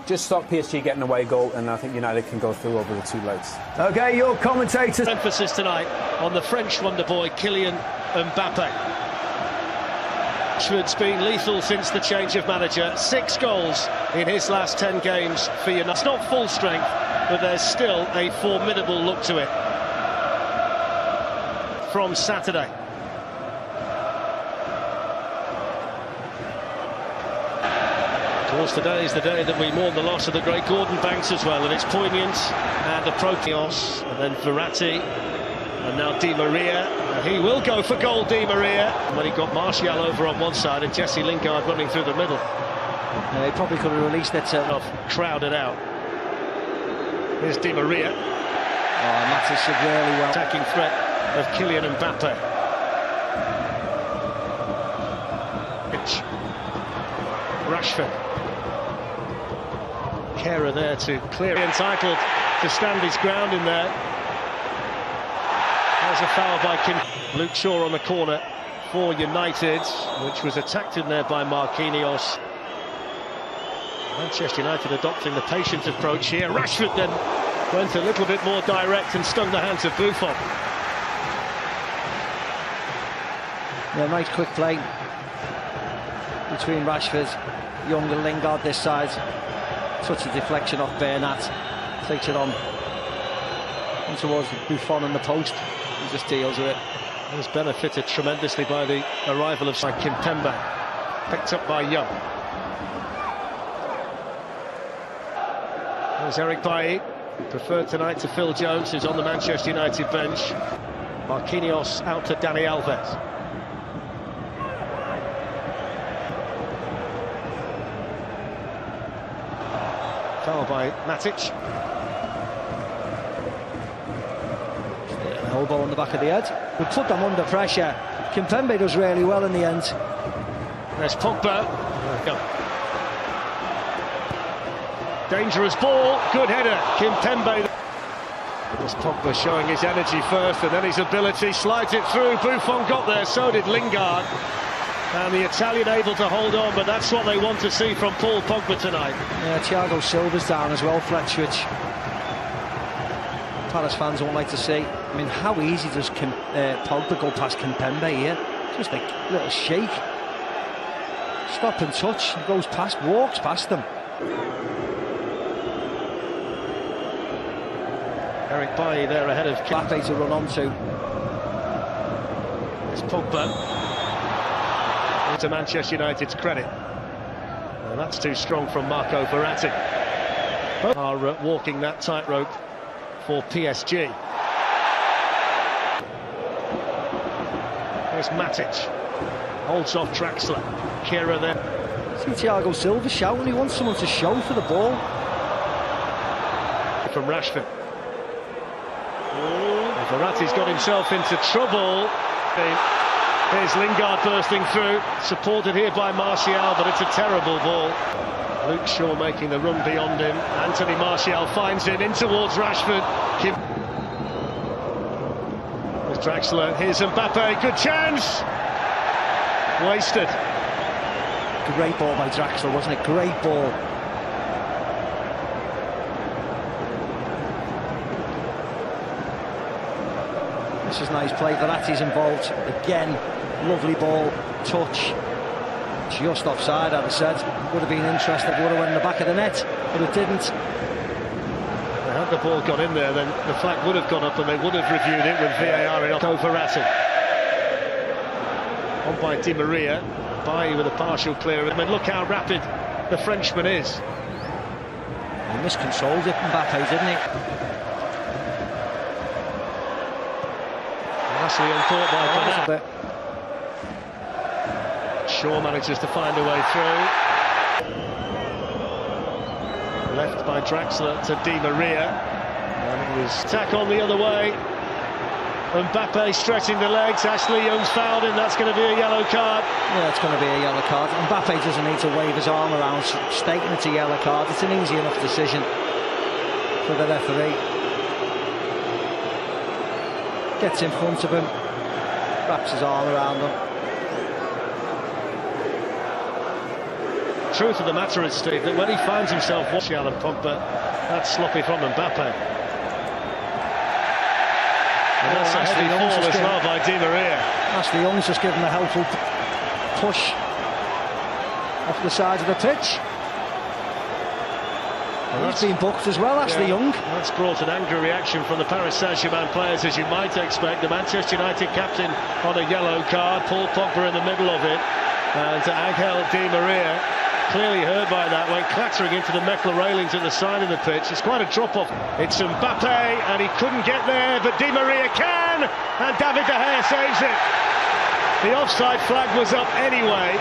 just stop PSG getting away goal, and I think United can go through over the 2 legs. OK, your commentators. Emphasis tonight on the French wonder boy, Kylian Mbappe. Rashford's been lethal since the change of manager. 6 goals in his last 10 games for United. It's not full strength, but there's still a formidable look to it. From Saturday. Of course, today is the day that we mourn the loss of the great Gordon Banks as well, and it's poignant and appropriate. And then Verratti, and now Di Maria. He will go for goal, Di Maria. When he got Martial over on one side and Jesse Lingard running through the middle. He probably could have released it. Crowded out. Here's Di Maria. Oh, Matis did really well. Attacking threat of Kylian Mbappe. Rashford. Kehrer there to clear. Entitled to stand his ground in there. There's a foul by Luke Shaw on the corner for United, which was attacked in there by Marquinhos. Manchester United adopting the patient approach here. Rashford then went a little bit more direct and stung the hands of Buffon. Yeah, nice quick play between Rashford, Young and Lingard this side. Such a deflection off Bernat. Takes it on towards Buffon and the post. He just deals with it. He was benefited tremendously by the arrival of Kimpembe. Picked up by Young. There's Eric Bailly, preferred tonight to Phil Jones, who's on the Manchester United bench. Marquinhos out to Dani Alves. Foul by Matic. An elbow on the back of the head. We put them under pressure. Kimpembe does really well in the end. There's Pogba. Go. Dangerous ball. Good header. Kimpembe. There's Pogba showing his energy first and then his ability. Slides it through. Buffon got there. So did Lingard. And the Italian able to hold on, but that's what they want to see from Paul Pogba tonight. Yeah, Thiago Silva's down as well, Fletch, which Palace fans won't like to see. I mean, how easy does Pogba go past Kimpembe here? Just a little shake. Stop and touch, goes past, walks past them. Eric Bailly there ahead of Mbappe to run onto. It's Pogba. To Manchester United's credit. Well, that's too strong from Marco Verratti. Both are walking that tightrope for PSG. There's Matic. Holds off Draxler. Kehrer there. See Thiago Silva shouting, he wants someone to show for the ball. From Rashford. Verratti's got himself into trouble. Here's Lingard bursting through, supported here by Martial, but it's a terrible ball. Luke Shaw making the run beyond him. Anthony Martial finds it in towards Rashford. There's Draxler, here's Mbappe, good chance! Wasted. Great ball by Draxler, wasn't it? Great ball. This is nice play. Verratti's involved again. Lovely ball, touch. Just offside, I'd have said. Would have been interesting. Would have went in the back of the net, but it didn't. Had the ball got in there, then the flag would have gone up, and they would have reviewed it with VAR in Verratti. On by Di Maria. Bailly with a partial clear. I mean, look how rapid the Frenchman is. He miscontrolled it, Mbappe, didn't he? Lastly uncaught by Bernat. Shaw manages to find a way through. Left by Draxler to Di Maria. And it was attack on the other way. Mbappe stretching the legs. Ashley Young's fouled him. That's going to be a yellow card. Yeah, it's going to be a yellow card. Mbappe doesn't need to wave his arm around stating it's a yellow card. It's an easy enough decision for the referee. Gets in front of him, wraps his arm around him. truth of the matter is, Steve, that when he finds himself watching Alan Pogba, that's sloppy from Mbappe. And that's a heavy fall as well by Di Maria. Ashley Young's just given a helpful push off the side of the pitch. He's been booked as well, Ashley Young. That's brought an angry reaction from the Paris Saint-Germain players, as you might expect. The Manchester United captain on a yellow card, Paul Pogba in the middle of it, and Angel Di Maria, clearly hurt by that, went clattering into the metal railings at the side of the pitch. It's quite a drop-off. It's Mbappe, and he couldn't get there, but Di Maria can, and David De Gea saves it. The offside flag was up anyway.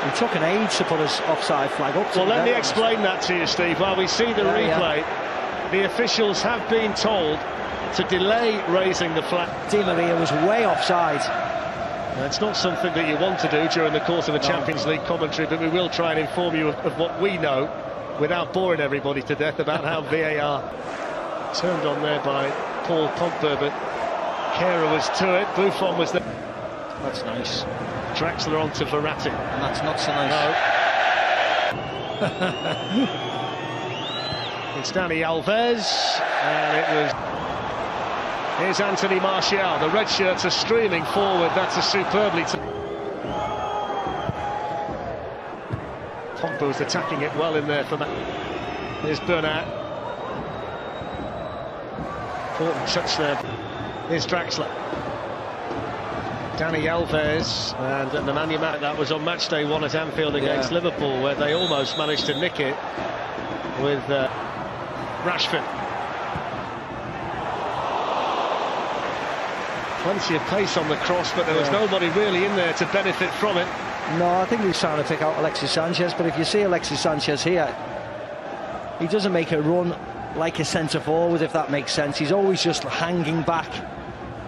It took an age to put his offside flag up. Well, let me explain that to you, Steve. While we see the replay, the officials have been told to delay raising the flag. Di Maria was way offside. It's not something that you want to do during the course of a Champions League commentary, but we will try and inform you of what we know without boring everybody to death about how VAR turned on there by Paul Pogba, but Kehrer was to it, Buffon was there. That's nice. Draxler on to Verratti. And that's not so nice. No. It's Dani Alves, and it was... Here's Anthony Martial. The red shirts are streaming forward. That's a superbly... Pogba was attacking it well in there for that. Here's Bernat. Important touch there. Here's Draxler. Dani Alves, and the Man United, that was on match day 1 at Anfield against Liverpool, where they almost managed to nick it with Rashford. Plenty of pace on the cross, but there was nobody really in there to benefit from it. No, I think he's trying to pick out Alexis Sanchez, but if you see Alexis Sanchez here, he doesn't make a run like a centre forward, if that makes sense. He's always just hanging back.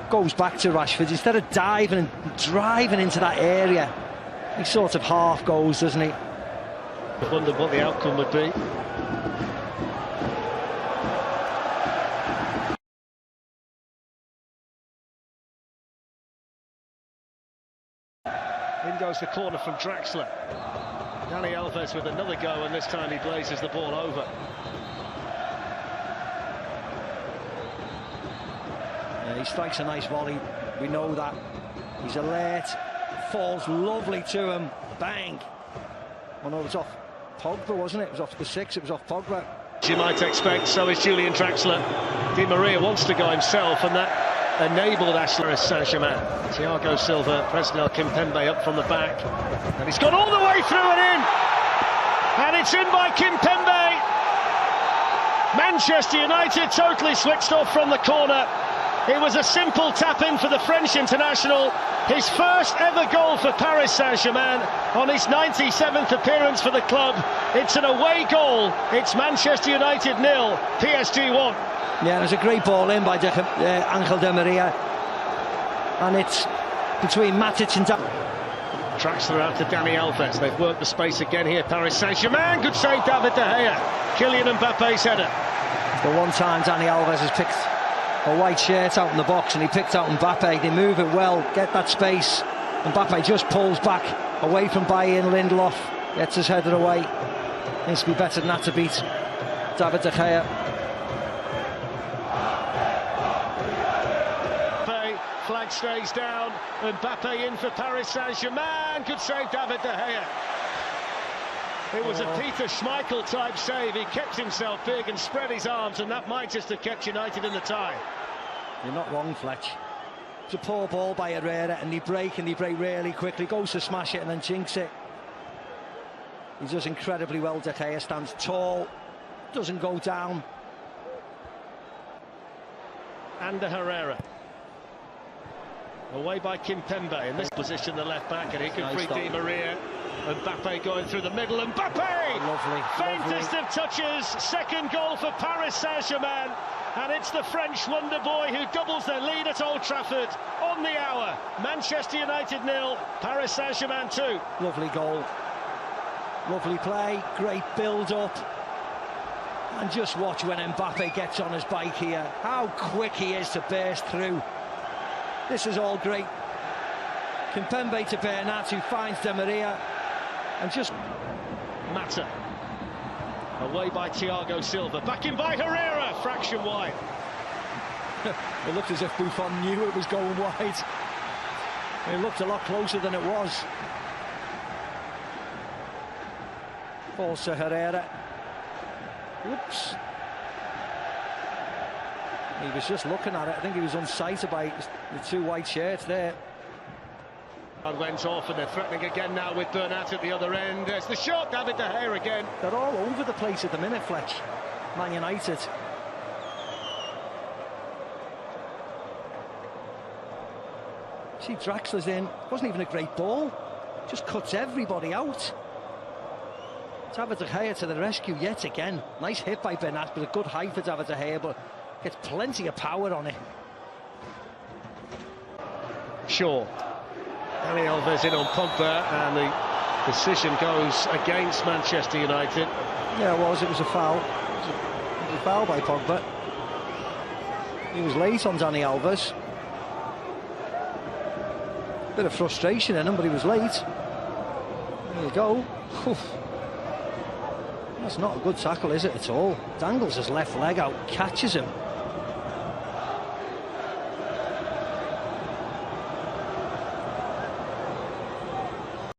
Goes back to Rashford instead of diving and driving into that area. He sort of half goes, doesn't he? I wondered what the outcome would be. In goes the corner from Draxler. Dani Alves with another go, and this time he blazes the ball over. He strikes a nice volley, we know that. He's alert, falls lovely to him, bang. Oh no, it was off Pogba, wasn't it? It was off the 6, it was off Pogba. As you might expect, so is Julian Draxler. Di Maria wants to go himself, and that enabled Paris Saint-Germain. Thiago Silva, Presnel Kimpembe up from the back, and he's gone all the way through and in! And it's in by Kimpembe! Manchester United totally switched off from the corner. It was a simple tap-in for the French international. His first ever goal for Paris Saint-Germain on his 97th appearance for the club. It's an away goal. It's Manchester United 0, PSG 1. Yeah, it was a great ball in by Angel Di Maria. And it's between Matic and... Draxler out to Dani Alves. They've worked the space again here, Paris Saint-Germain. Good save, David De Gea. Kylian Mbappe's header. The one time Dani Alves has picked a white shirt out in the box and he picked out Mbappe. They move it well, get that space. Mbappe just pulls back away from Bayern. Lindelof gets his header away. Needs to be better than that to beat David De Gea. Flag stays down. Mbappe in for Paris Saint-Germain. Good save, David De Gea. It was a Peter Schmeichel type save. He kept himself big and spread his arms, and that might just have kept United in the tie. You're not wrong, Fletch. It's a poor ball by Herrera, and they break really quickly. Goes to smash it and then jinx it. He does incredibly well. De Gea stands tall, doesn't go down. And Herrera. Away by Kimpembe. In this position, the left back, and he can free Di Maria. Mbappe going through the middle. Mbappe! Lovely. Faintest of touches. Second goal for Paris Saint-Germain. And it's the French wonder boy who doubles their lead at Old Trafford on the hour. Manchester United 0, Paris Saint-Germain 2. Lovely goal. Lovely play. Great build-up. And just watch when Mbappe gets on his bike here. How quick he is to burst through. This is all great Kimpembe to Bernat, who finds Di Maria, and just... Mata. Away by Thiago Silva. Back in by Herrera. Fraction wide. It looked as if Buffon knew it was going wide. It looked a lot closer than it was. Falls to Herrera. Whoops. He was just looking at it. I think he was unsighted by the two white shirts there. And went off, and they're threatening again now with Bernat at the other end. There's the shot, David De Gea again. They're all over the place at the minute, Fletch. Man United. See, Draxler's in. Wasn't even a great ball. Just cuts everybody out. David De Gea to the rescue yet again. Nice hit by Bernat, but a good height for David De Gea, but gets plenty of power on it. Sure. Dani Alves in on Pogba, and the decision goes against Manchester United. Yeah, it was a foul. It was a foul by Pogba. He was late on Dani Alves. Bit of frustration in him, but he was late. There you go. That's not a good tackle, is it, at all? Dangles his left leg out, catches him.